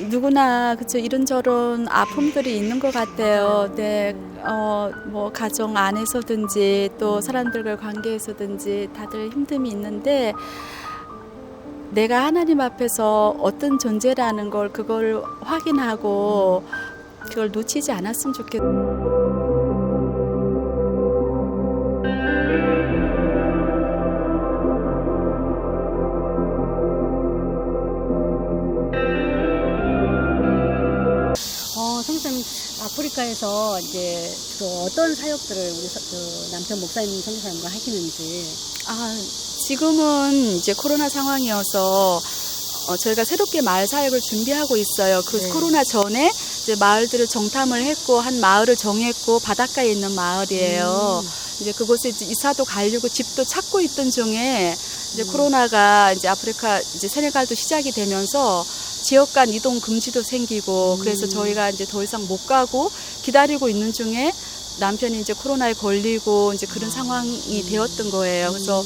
누구나 그쵸 이런저런 아픔들이 있는 것 같아요. 네, 뭐 가정 안에서든지 또 사람들과의 관계에서든지 다들 힘듦이 있는데 내가 하나님 앞에서 어떤 존재라는 걸 그걸 확인하고 그걸 놓치지 않았으면 좋겠어요. 선생님, 아프리카에서 이제 주로 어떤 사역들을 우리 남편 목사님 선교사님과 하시는지. 지금은 이제 코로나 상황이어서 저희가 새롭게 마을 사역을 준비하고 있어요. 그 네. 코로나 전에 이제 마을들을 정탐을 했고 한 마을을 정했고 바닷가에 있는 마을이에요. 이제 그곳에 이제 이사도 가려고 집도 찾고 있던 중에 이제 코로나가 이제 아프리카 이제 세네갈도 시작이 되면서 지역 간 이동 금지도 생기고 그래서 저희가 이제 더 이상 못 가고 기다리고 있는 중에 남편이 이제 코로나에 걸리고 이제 그런 상황이 되었던 거예요. 그래서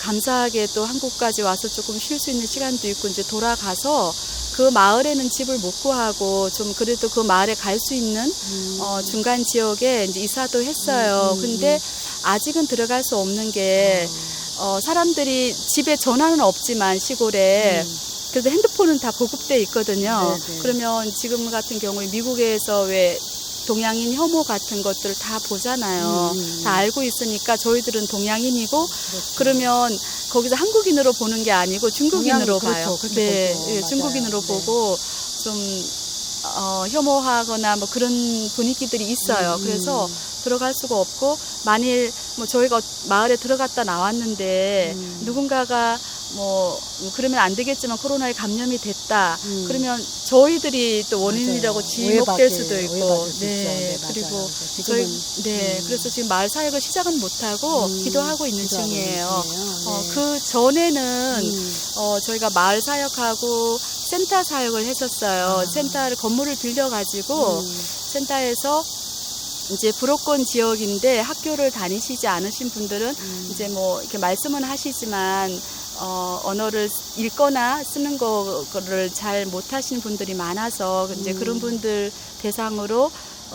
감사하게 또 한국까지 와서 조금 쉴 수 있는 시간도 있고 이제 돌아가서 그 마을에는 집을 못 구하고 좀 그래도 그 마을에 갈 수 있는 중간 지역에 이제 이사도 했어요. 근데 아직은 들어갈 수 없는 게 사람들이 집에 전화는 없지만 시골에 그래도 핸드폰은 다 보급돼 있거든요. 네네. 그러면 지금 같은 경우에 미국에서 왜 동양인 혐오 같은 것들을 다 보잖아요. 다 알고 있으니까 저희들은 동양인이고 그렇죠. 그러면 거기서 한국인으로 보는 게 아니고 중국인으로 그렇죠. 봐요. 그렇게 네, 보죠. 예, 맞아요. 중국인으로 네. 보고 좀 혐오하거나 뭐 그런 분위기들이 있어요. 그래서 들어갈 수가 없고 만일 뭐 저희가 마을에 들어갔다 나왔는데 누군가가 뭐 그러면 안 되겠지만 코로나에 감염이 됐다. 그러면 저희들이 또 원인이라고 맞아요. 지목될 수도 오해받을 있고, 수 있죠. 네, 그리고 맞아요. 저희 지금은, 그래서 지금 마을 사역을 시작은 못하고 기도하고 있는 기도하고 중이에요. 있는 중이에요. 네. 그 전에는 저희가 마을 사역하고 센터 사역을 했었어요. 센터를 건물을 빌려가지고 센터에서 이제 부록권 지역인데 학교를 다니시지 않으신 분들은 이제 뭐 이렇게 말씀은 하시지만 언어를 읽거나 쓰는 거를 잘 못하시는 분들이 많아서 이제 그런 분들 대상으로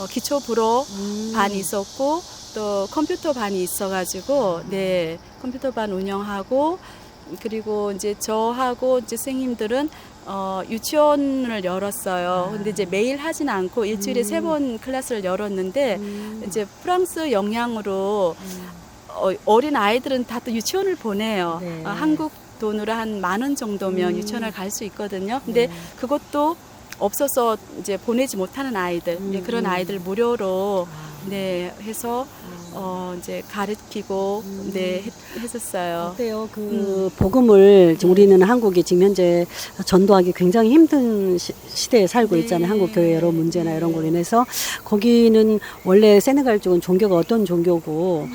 기초 불어 반이 있었고 또 컴퓨터 반이 있어가지고 네 컴퓨터 반 운영하고 그리고 이제 저하고 이제 선생님들은 유치원을 열었어요. 근데 이제 매일 하진 않고 일주일에 3번 클래스를 열었는데 이제 프랑스 영향으로 어린 아이들은 다 또 유치원을 보내요. 네. 한국 돈으로 한 10,000원 정도면 유치원을 갈 수 있거든요. 근데 그것도 없어서 이제 보내지 못하는 아이들, 이제 그런 아이들 무료로 네 해서 이제 가르치고 네 했었어요. 어때요? 복음을 지금 우리는 한국이 지금 현재 전도하기 굉장히 힘든 시대에 살고 네. 있잖아요. 한국 교회 여러 문제나 이런 걸로 인해서 거기는 원래 세네갈 쪽은 종교가 어떤 종교고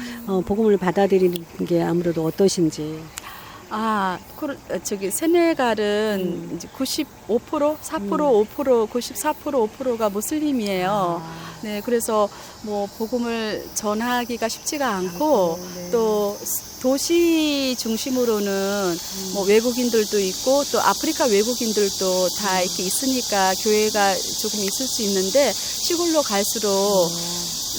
복음을 받아들이는 게 아무래도 어떠신지. 세네갈은 이제 95%, 4%, 5%, 94%, 5%가 무슬림이에요. 네, 그래서 뭐 복음을 전하기가 쉽지가 않고 네. 또 도시 중심으로는 뭐 외국인들도 있고 또 아프리카 외국인들도 다 이렇게 있으니까 교회가 조금 있을 수 있는데 시골로 갈수록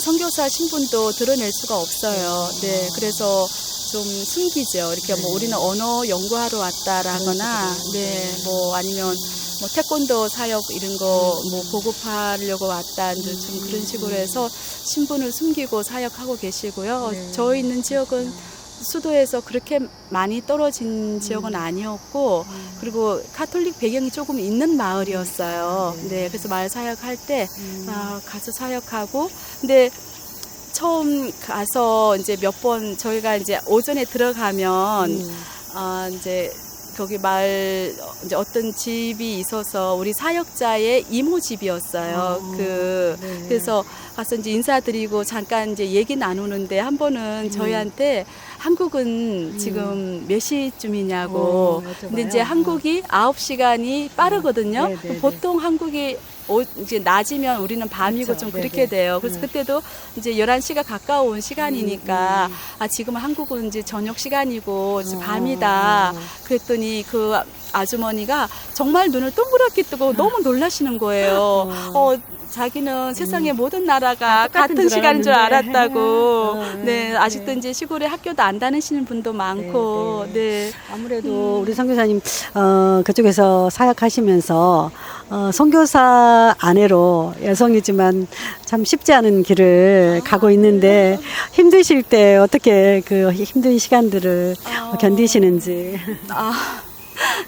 선교사 신분도 드러낼 수가 없어요. 네, 그래서 좀 숨기죠. 이렇게 뭐 우리는 언어 연구하러 왔다라거나, 네, 뭐 아니면 뭐 태권도 사역 이런 거 뭐 보급하려고 왔다, 이제 좀 그런 식으로 해서 신분을 숨기고 사역하고 계시고요. 네. 저희 있는 지역은 수도에서 그렇게 많이 떨어진 지역은 아니었고, 그리고 카톨릭 배경이 조금 있는 마을이었어요. 네, 그래서 마을 사역할 때 가서 사역하고, 근데 처음 가서 이제 몇 번 저희가 이제 오전에 들어가면 이제 거기 마을 이제 어떤 집이 있어서 우리 사역자의 이모 집이었어요. 네. 그래서 가서 이제 인사드리고 잠깐 이제 얘기 나누는데 한 번은 저희한테 한국은 지금 몇 시쯤이냐고. 근데 이제 한국이 9시간이 빠르거든요. 네, 네, 네. 보통 한국이 이제 낮이면 우리는 밤이고 그렇죠. 좀 네, 그렇게 네. 돼요. 그래서 그때도 이제 11시가 가까운 시간이니까 지금 한국은 이제 저녁 시간이고 이제 밤이다. 그랬더니 그 아주머니가 정말 눈을 동그랗게 뜨고 너무 놀라시는 거예요. 자기는 세상의 모든 나라가 똑같은 같은 줄 시간인 줄 알았는데. 알았다고. 네. 네, 아직도 이제 시골에 학교도 안 다니시는 분도 많고, 네. 아무래도 우리 선교사님 그쪽에서 사역하시면서 선교사 아내로 여성이지만 참 쉽지 않은 길을 가고 있는데 힘드실 때 어떻게 그 힘든 시간들을 견디시는지.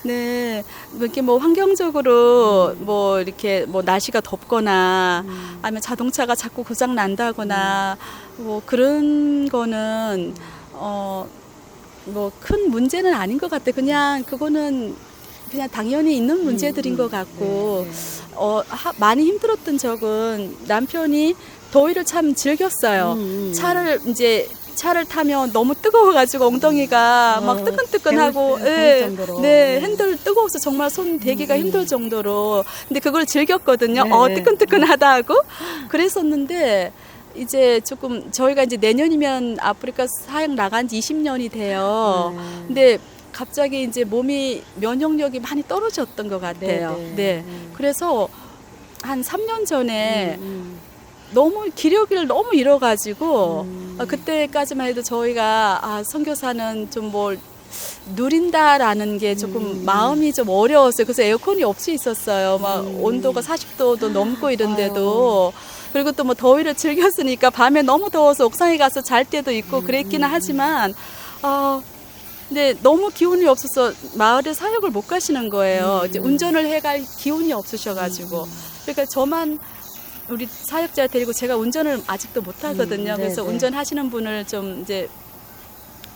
네, 이렇게 뭐 환경적으로 뭐 이렇게 뭐 날씨가 덥거나 아니면 자동차가 자꾸 고장 난다거나 뭐 그런 거는 뭐 큰 문제는 아닌 것 같아. 그냥 그거는 그냥 당연히 있는 문제들인 것 같고 많이 힘들었던 적은 남편이 더위를 참 즐겼어요. 차를 타면 너무 뜨거워가지고 엉덩이가 막 뜨끈뜨끈하고, 핸들 뜨거워서 정말 손 대기가 힘들 정도로. 근데 그걸 즐겼거든요. 뜨끈뜨끈하다 하고. 그랬었는데, 이제 조금, 저희가 이제 내년이면 아프리카 사역 나간 지 20년이 돼요. 근데 갑자기 이제 몸이 면역력이 많이 떨어졌던 것 같아요. 그래서 한 3년 전에 너무 기력을 너무 잃어가지고 그때까지만 해도 저희가 선교사는 좀 뭘 누린다라는 게 조금 마음이 좀 어려웠어요. 그래서 에어컨이 없이 있었어요. 막 온도가 40도도 넘고 이런데도. 그리고 또 뭐 더위를 즐겼으니까 밤에 너무 더워서 옥상에 가서 잘 때도 있고 그랬기는 하지만 근데 너무 기운이 없어서 마을에 사역을 못 가시는 거예요. 이제 운전을 해갈 기운이 없으셔가지고. 그러니까 저만 우리 사역자 데리고 제가 운전을 아직도 못 하거든요. 그래서 운전하시는 분을 좀 이제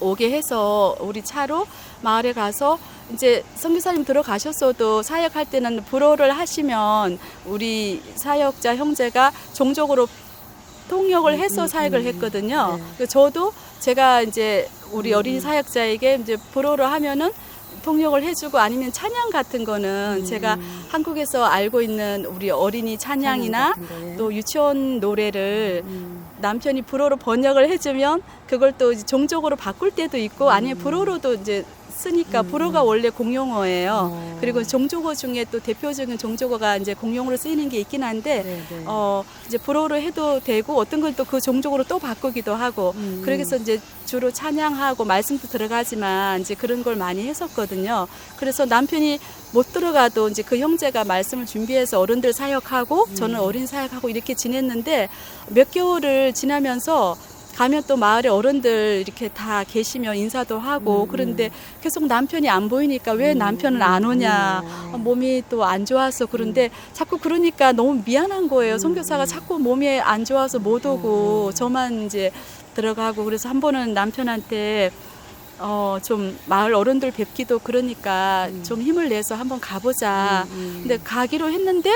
오게 해서 우리 차로 마을에 가서 이제 선교사님 들어가셨어도 사역할 때는 불어를 하시면 우리 사역자 형제가 종족으로 통역을 해서 사역을 했거든요. 저도 제가 이제 우리 어린이 사역자에게 이제 불어로 하면은 통역을 해주고 아니면 찬양 같은 거는 제가 한국에서 알고 있는 우리 어린이 찬양이나 또 유치원 노래를 남편이 불어로 번역을 해주면 그걸 또 이제 종족으로 바꿀 때도 있고 아니면 불어로도 이제 쓰니까 불어가 원래 공용어예요. 그리고 종족어 중에 또 대표적인 종족어가 이제 공용어로 쓰이는 게 있긴 한데 이제 불어로 해도 되고 어떤 건 또 그 종족으로 또 바꾸기도 하고 그래서 이제 주로 찬양하고 말씀도 들어가지만 이제 그런 걸 많이 했었거든요. 그래서 남편이 못 들어가도 이제 그 형제가 말씀을 준비해서 어른들 사역하고 저는 어린 사역하고 이렇게 지냈는데 몇 개월을 지나면서 가면 또 마을에 어른들 이렇게 다 계시면 인사도 하고 그런데 계속 남편이 안 보이니까 왜 남편은 안 오냐 몸이 또 안 좋아서 그런데 자꾸 그러니까 너무 미안한 거예요. 선교사가 자꾸 몸이 안 좋아서 못 오고 저만 이제 들어가고 그래서 한 번은 남편한테 좀 마을 어른들 뵙기도 그러니까 좀 힘을 내서 한번 가보자. 근데 가기로 했는데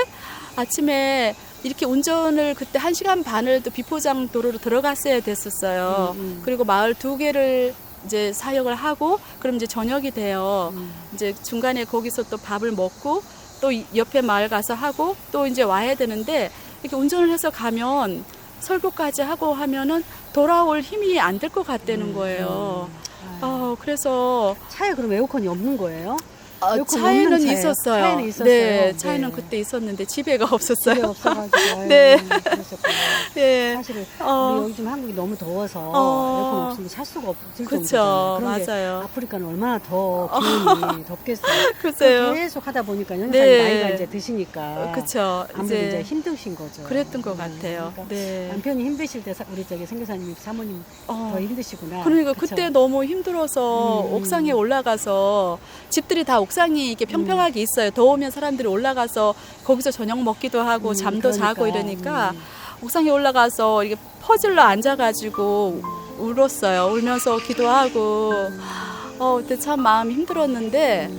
아침에 이렇게 운전을 그때 1시간 반을 또 비포장 도로로 들어갔어야 됐었어요. 그리고 마을 2개를 이제 사역을 하고 그럼 이제 저녁이 돼요. 이제 중간에 거기서 또 밥을 먹고 또 옆에 마을 가서 하고 또 이제 와야 되는데 이렇게 운전을 해서 가면 설교까지 하고 하면은 돌아올 힘이 안 될 것 같다는 거예요. 그래서 차에 그럼 에어컨이 없는 거예요? 차에는 있었어요. 차에는 있었어요. 네, 차에는 그때 있었는데 집에가 없었어요. 집에 없어가지고. 네. 그러셨구나. 네. 사실 우리 요즘 한국이 너무 더워서 에어컨 없으면 살 수가 없을 정도잖아요. 그렇죠, 맞아요. 아프리카는 얼마나 더 기온이 덥겠어요. 글쎄요. 계속 하다 보니까 연사님 네. 나이가 이제 드시니까 그렇죠. 아무래도 이제 힘드신 거죠. 그랬던 것 같아요. 그러니까 네. 남편이 힘드실 때 우리 저기 선교사님 사모님 더 힘드시구나. 그러니까 그쵸? 그때 너무 힘들어서 옥상에 올라가서 집들이 다 옥상이 이렇게 평평하게 있어요. 더우면 사람들이 올라가서 거기서 저녁 먹기도 하고 잠도 자고 이러니까 옥상에 올라가서 이렇게 퍼즐로 앉아가지고 울었어요. 울면서 기도하고 그때 참 마음이 힘들었는데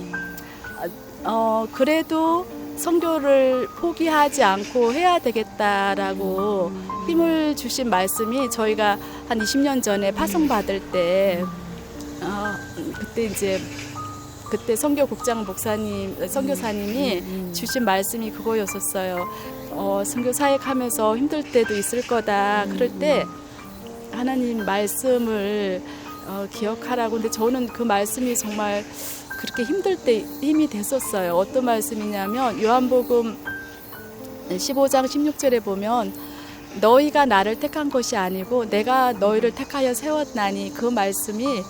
그래도 선교를 포기하지 않고 해야 되겠다라고 힘을 주신 말씀이 저희가 한 20년 전에 파송 받을 때 그때 선교국장 선교사님이 주신 말씀이 그거였었어요. 선교 사역하면서 힘들 때도 있을 거다. 그럴 때 하나님 말씀을 기억하라고. 근데 저는 그 말씀이 정말 그렇게 힘들 때 힘이 됐었어요. 어떤 말씀이냐면 요한복음 15장 16절에 보면 너희가 나를 택한 것이 아니고 내가 너희를 택하여 세웠나니, 그 말씀이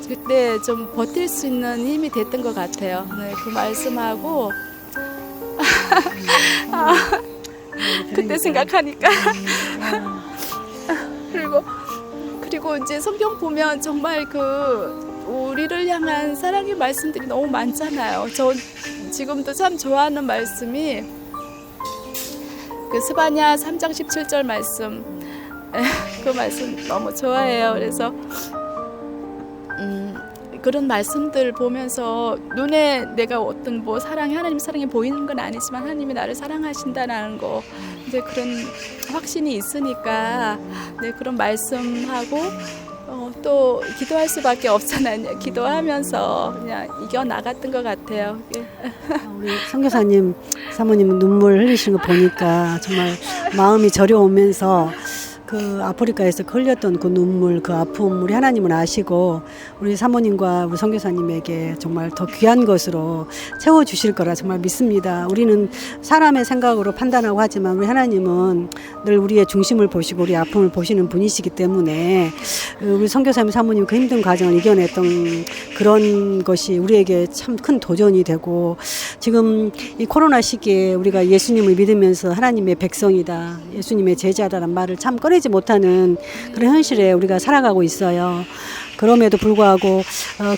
그때 좀 버틸 수 있는 힘이 됐던 것 같아요. 네, 그 말씀하고 그때 생각하니까 그리고 이제 성경 보면 정말 우리를 향한 사랑의 말씀들이 너무 많잖아요. 저 지금도 참 좋아하는 말씀이 스바냐 3장 17절 말씀, 그 말씀 너무 좋아해요. 그래서 그런 말씀들 보면서 눈에 내가 어떤 하나님 사랑이 보이는 건 아니지만 하나님이 나를 사랑하신다는 거, 이제 그런 확신이 있으니까 네, 그런 말씀하고 또 기도할 수밖에 없잖아요. 기도하면서 그냥 이겨 나갔던 것 같아요. 우리 선교사님, 사모님 눈물 흘리시는 거 보니까 정말 마음이 저려오면서 그 아프리카에서 흘렸던 그 눈물, 그 아픔 우리 하나님은 아시고 우리 사모님과 우리 선교사님에게 정말 더 귀한 것으로 채워주실 거라 정말 믿습니다. 우리는 사람의 생각으로 판단하고 하지만 우리 하나님은 늘 우리의 중심을 보시고 우리 아픔을 보시는 분이시기 때문에 우리 선교사님, 사모님 그 힘든 과정을 이겨냈던 그런 것이 우리에게 참 큰 도전이 되고, 지금 이 코로나 시기에 우리가 예수님을 믿으면서 하나님의 백성이다, 예수님의 제자다라는 말을 참 꺼내지 못하는 그런 현실에 우리가 살아가고 있어요. 그럼에도 불구하고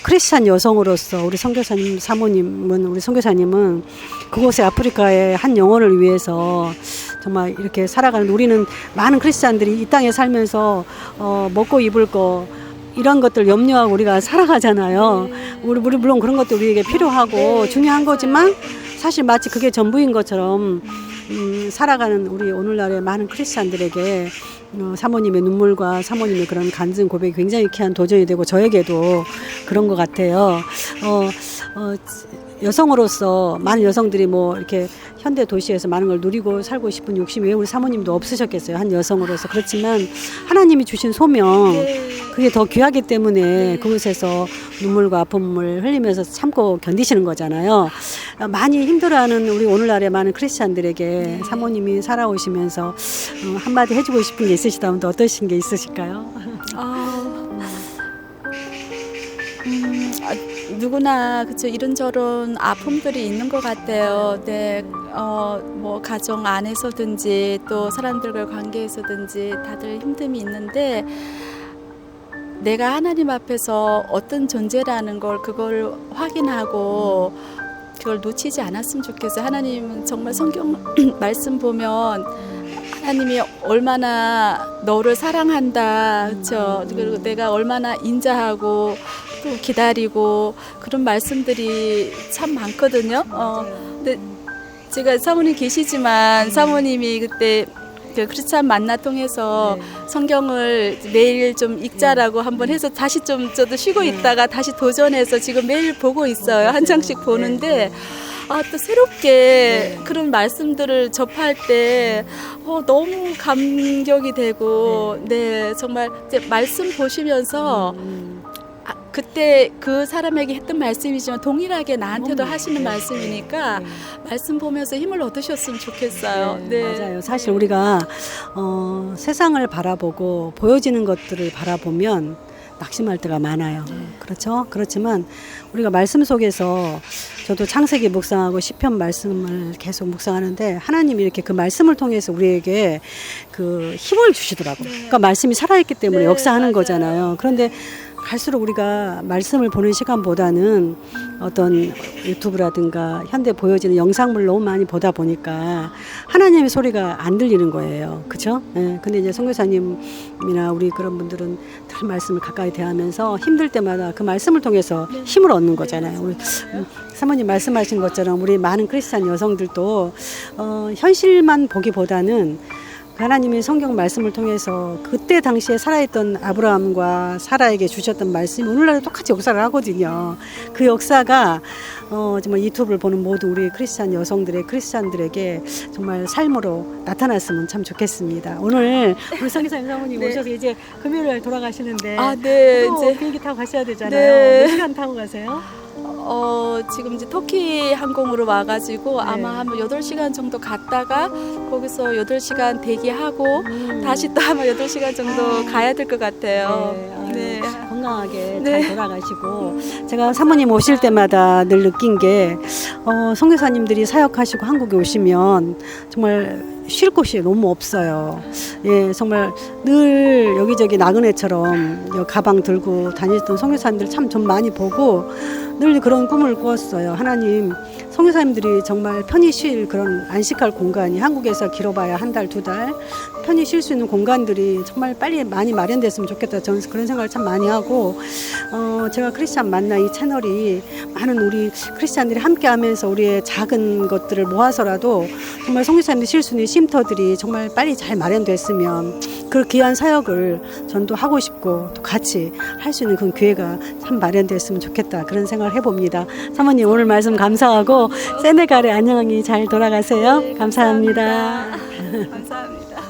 크리스찬 여성으로서 우리 선교사님, 사모님은, 우리 선교사님은 그곳의 아프리카의 한 영혼을 위해서 정말 이렇게 살아가는, 우리는 많은 크리스찬들이 이 땅에 살면서 먹고 입을 거 이런 것들 염려하고 우리가 살아가잖아요. 우리 물론 그런 것도 우리에게 필요하고 중요한 거지만 사실 마치 그게 전부인 것처럼 살아가는 우리 오늘날의 많은 크리스찬들에게 사모님의 눈물과 사모님의 그런 간증 고백이 굉장히 귀한 도전이 되고 저에게도 그런 것 같아요. 여성으로서 많은 여성들이 이렇게 현대 도시에서 많은 걸 누리고 살고 싶은 욕심이 왜 우리 사모님도 없으셨겠어요, 한 여성으로서. 그렇지만 하나님이 주신 소명, 그게 더 귀하기 때문에 그곳에서 눈물과 아픔을 흘리면서 참고 견디시는 거잖아요. 많이 힘들어하는 우리 오늘날의 많은 크리스찬들에게 사모님이 살아오시면서 한마디 해주고 싶은 게 있으시다면 또 어떠신 게 있으실까요? 누구나 그쵸, 이런저런 아픔들이 있는 것 같아요. 네, 가정 안에서든지 또 사람들과 관계에서든지 다들 힘듦이 있는데, 내가 하나님 앞에서 어떤 존재라는 그걸 확인하고 그걸 놓치지 않았으면 좋겠어요. 하나님은 정말 성경 말씀 보면 하나님이 얼마나 너를 사랑한다, 그렇죠? 그리고 내가 얼마나 인자하고 또 기다리고 그런 말씀들이 참 많거든요. 근데 제가 사모님 계시지만 사모님이 그때 그 크리스찬 만나 통해서 성경을 매일 좀 읽자라고 한번 해서 다시 좀 저도 쉬고 있다가 다시 도전해서 지금 매일 보고 있어요. 한 장씩 보는데 또 새롭게 그런 말씀들을 접할 때 너무 감격이 되고, 네, 정말 이제 말씀 보시면서 그때 그 사람에게 했던 말씀이지만 동일하게 나한테도 하시는 말씀이니까 말씀 보면서 힘을 얻으셨으면 좋겠어요. 네. 맞아요. 사실 우리가 세상을 바라보고 보여지는 것들을 바라보면 낙심할 때가 많아요. 그렇죠? 그렇지만 우리가 말씀 속에서, 저도 창세기 묵상하고 시편 말씀을 계속 묵상하는데 하나님이 이렇게 그 말씀을 통해서 우리에게 그 힘을 주시더라고요. 그러니까 말씀이 살아있기 때문에 역사하는 맞아요. 거잖아요. 그런데 갈수록 우리가 말씀을 보는 시간보다는 어떤 유튜브라든가 현대 보여지는 영상물 너무 많이 보다 보니까 하나님의 소리가 안 들리는 거예요. 그렇죠? 네. 근데 이제 선교사님이나 우리 그런 분들은 늘 말씀을 가까이 대하면서 힘들 때마다 그 말씀을 통해서 힘을 얻는 거잖아요. 우리 사모님 말씀하신 것처럼 우리 많은 크리스찬 여성들도 현실만 보기보다는 하나님이 성경 말씀을 통해서 그때 당시에 살아있던 아브라함과 사라에게 주셨던 말씀이 오늘날도 똑같이 역사를 하거든요. 그 역사가 정말 유튜브를 보는 모든 우리 크리스찬 여성들의 크리스찬들에게 정말 삶으로 나타났으면 참 좋겠습니다. 오늘 우리 성기사님 사모님 네. 오셔서 이제 금요일날 돌아가시는데 네, 또 이제 비행기 타고 가셔야 되잖아요. 네. 몇 시간 타고 가세요? 지금 이제 터키 항공으로 와가지고 네. 아마 한 8시간 정도 갔다가 거기서 8시간 대기하고 다시 또 아마 8시간 정도 가야 될 것 같아요. 네, 아유, 건강하게 네. 잘 돌아가시고 제가 사모님 오실 때마다 늘 느낀 게 선교사님들이 사역하시고 한국에 오시면 정말 쉴 곳이 너무 없어요. 예, 정말 늘 여기저기 나그네처럼 가방 들고 다니던 선교사님들 참 좀 많이 보고 늘 그런 꿈을 꾸었어요. 하나님, 선교사님들이 정말 편히 쉴 그런 안식할 공간이 한국에서 길어봐야 한 달, 두 달 편히 쉴 수 있는 공간들이 정말 빨리 많이 마련됐으면 좋겠다. 저는 그런 생각을 참 많이 하고 제가 크리스찬 만나 이 채널이 많은 우리 크리스찬들이 함께하면서 우리의 작은 것들을 모아서라도 정말 선교사님들 쉴 수 있는 쉼터들이 정말 빨리 잘 마련됐으면 그 귀한 사역을 전도 하고 싶고 또 같이 할 수 있는 그런 기회가 참 마련됐으면 좋겠다. 그런 생각을 해봅니다. 사모님 오늘 말씀 감사하고 세네갈의 안녕히 잘 돌아가세요. 네, 감사합니다. 감사합니다.